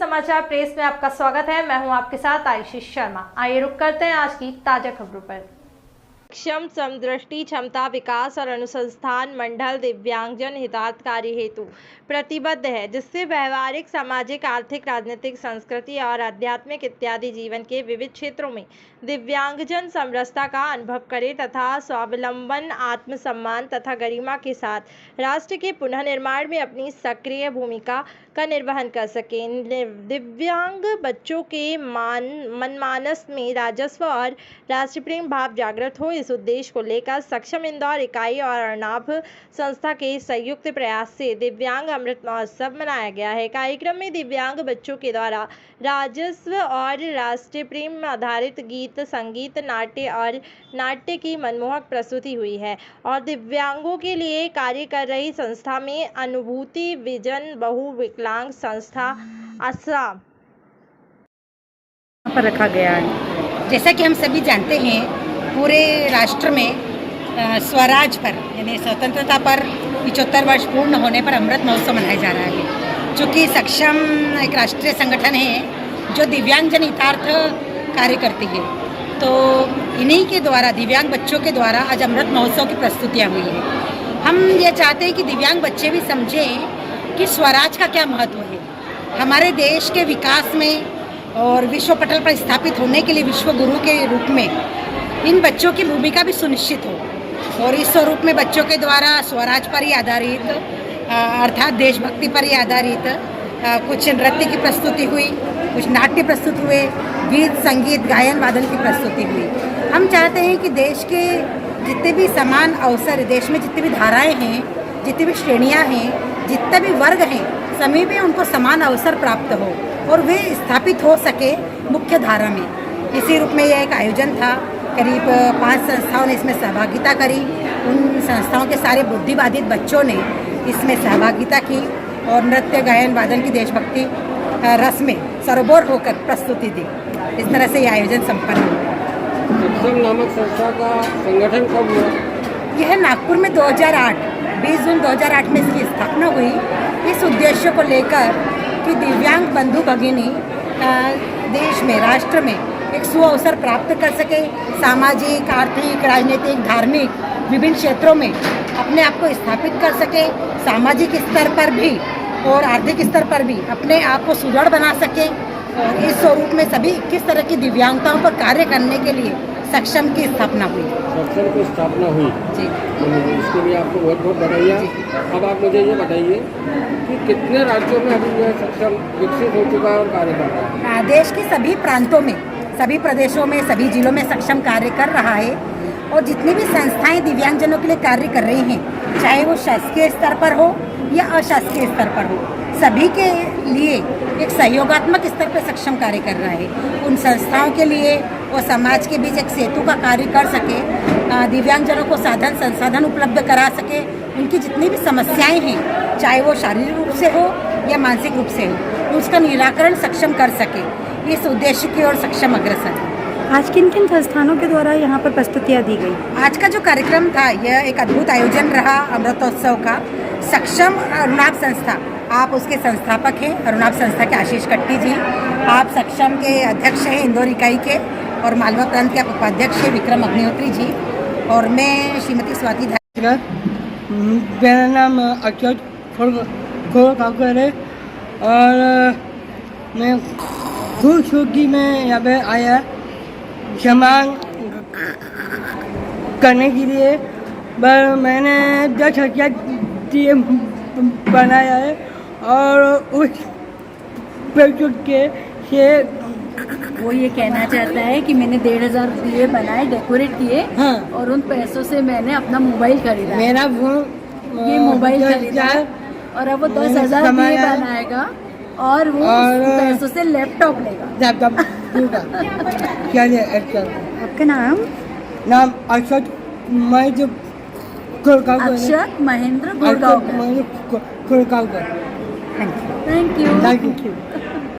समाचार प्रेस में आपका स्वागत है। मैं हूं आपके साथ आयुषी शर्मा। आइए रुक करते हैं आज की ताजा खबरों पर। सक्षम समदृष्टि क्षमता विकास और अनुसंधान मंडल दिव्यांगजन हितकारी हेतु प्रतिबद्ध है, जिससे व्यवहारिक, सामाजिक, आर्थिक, राजनीतिक, संस्कृति और आध्यात्मिक इत्यादि जीवन के विविध क्षेत्रों में दिव्यांगजन समरसता का अनुभव करे तथा स्वावलंबन, आत्मसम्मान तथा गरिमा के साथ राष्ट्र के पुनर्निर्माण में अपनी सक्रिय भूमिका का निर्वहन कर सकें। दिव्यांग बच्चों के मनमानस में राजस्व और राष्ट्रप्रेम भाव जागृत हो, इस उद्देश्य को लेकर सक्षम इंदौर इकाई और अर्नाभ संस्था के संयुक्त प्रयास से दिव्यांग अमृत महोत्सव मनाया गया है। कार्यक्रम में दिव्यांग बच्चों के द्वारा राजस्व और राष्ट्रीय प्रेम आधारित गीत, संगीत, नाट्य और नाट्य की मनमोहक प्रस्तुति हुई है और दिव्यांगों के लिए कार्य कर रही संस्था में अनुभूति विजन बहु विकलांग संस्था आसरा पर रखा गया है। जैसा कि हम सभी जानते हैं, पूरे राष्ट्र में स्वराज पर यानी स्वतंत्रता पर 75 वर्ष पूर्ण होने पर अमृत महोत्सव मनाया जा रहा है। चूँकि सक्षम एक राष्ट्रीय संगठन है जो दिव्यांगजन हितार्थ कार्य करती है, तो इन्हीं के द्वारा दिव्यांग बच्चों के द्वारा आज अमृत महोत्सव की प्रस्तुतियाँ हुई है। हम ये चाहते हैं कि दिव्यांग बच्चे भी समझें कि स्वराज का क्या महत्व है। हमारे देश के विकास में और विश्व पटल पर स्थापित होने के लिए विश्व गुरु के रूप में इन बच्चों की भूमिका भी सुनिश्चित हो और इस स्वरूप में बच्चों के द्वारा स्वराज पर ही आधारित अर्थात देशभक्ति पर ही आधारित कुछ नृत्य की प्रस्तुति हुई, कुछ नाट्य प्रस्तुत हुए, गीत, संगीत, गायन, वादन की प्रस्तुति हुई। हम चाहते हैं कि देश के जितने भी समान अवसर, देश में जितनी भी धाराएँ हैं, जितनी भी श्रेणियाँ हैं, जितने भी वर्ग हैं, सभी में उनको समान अवसर प्राप्त हो और वे स्थापित हो सके मुख्य धारा में। इसी रूप में यह एक आयोजन था। करीब 5 संस्थाओं ने इसमें सहभागिता करी। उन संस्थाओं के सारे बुद्धिबाधित बच्चों ने इसमें सहभागिता की और नृत्य, गायन, वादन की देशभक्ति रस में सरोबोर होकर प्रस्तुति दी। इस तरह से यह आयोजन संपन्न हुआ। सक्षम नामक संस्था का संगठन कब हुआ? यह नागपुर में 20 जून 2008 में इसकी स्थापना हुई, इस उद्देश्य को लेकर कि दिव्यांग बंधु भगिनी देश में, राष्ट्र में एक सुअवसर प्राप्त कर सके, सामाजिक, आर्थिक, राजनीतिक, धार्मिक विभिन्न क्षेत्रों में अपने आप को स्थापित कर सके, सामाजिक स्तर पर भी और आर्थिक स्तर पर भी अपने आप को सुदृढ़ बना सके। और इस स्वरूप में सभी 21 तरह की दिव्यांगताओं पर कार्य करने के लिए सक्षम की स्थापना हुई। सक्षम की स्थापना हुई जी, इसके लिए आपको बहुत बहुत बधाइयाँ। अब आप मुझे ये बताइए कि कितने राज्यों में अभी यह सक्षम विकसित हो चुका है और कार्य कर रहा है? देश के सभी प्रांतों में, सभी प्रदेशों में, सभी जिलों में सक्षम कार्य कर रहा है और जितनी भी संस्थाएं दिव्यांगजनों के लिए कार्य कर रही हैं, चाहे वो शासकीय स्तर पर हो या अशासकीय स्तर पर हो, सभी के लिए एक सहयोगात्मक स्तर पर सक्षम कार्य कर रहा है। उन संस्थाओं के लिए वो समाज के बीच एक सेतु का कार्य कर सके, दिव्यांगजनों को साधन संसाधन उपलब्ध करा सके, उनकी जितनी भी समस्याएं हैं, चाहे वो शारीरिक रूप से हो या मानसिक रूप से हो, उसका निराकरण सक्षम कर सके, इस उद्देश्य की ओर सक्षम अग्रसर है। आज किन किन संस्थानों के द्वारा यहाँ पर प्रस्तुतियाँ दी गई? आज का जो कार्यक्रम था, यह एक अद्भुत आयोजन रहा अमृतोत्सव का। सक्षम अर्नाभ संस्था, आप उसके संस्थापक हैं, अर्नाभ संस्था के आशीष कट्टी जी। आप सक्षम के अध्यक्ष हैं इंदौर इकाई के और मालवा प्रांत के आप उपाध्यक्ष हैं विक्रम अग्निहोत्री जी और मैं श्रीमती स्वाति। मेरा नाम अक्षत खोड़काकर है और मैं खुश हूँ कि मैं यहाँ पे आया क्षमा करने के लिए। पर मैंने 10,000 बनाया है और उस पैसों के से वो ये कहना चाहता है कि मैंने 1,500 दिए बनाए, डेकोरेट किए। हाँ। और उन पैसों से मैंने अपना मोबाइल खरीदा। मेरा वो ये मोबाइल खरीदा और अब वो 10,000 दिए बनाएगा और वो उस पैसों से लैपटॉप लेगा। क्या आपका नाम Akshat Mahendra Mahendra Gurgaonkar. Khudkavkar. Thank you. Thank you.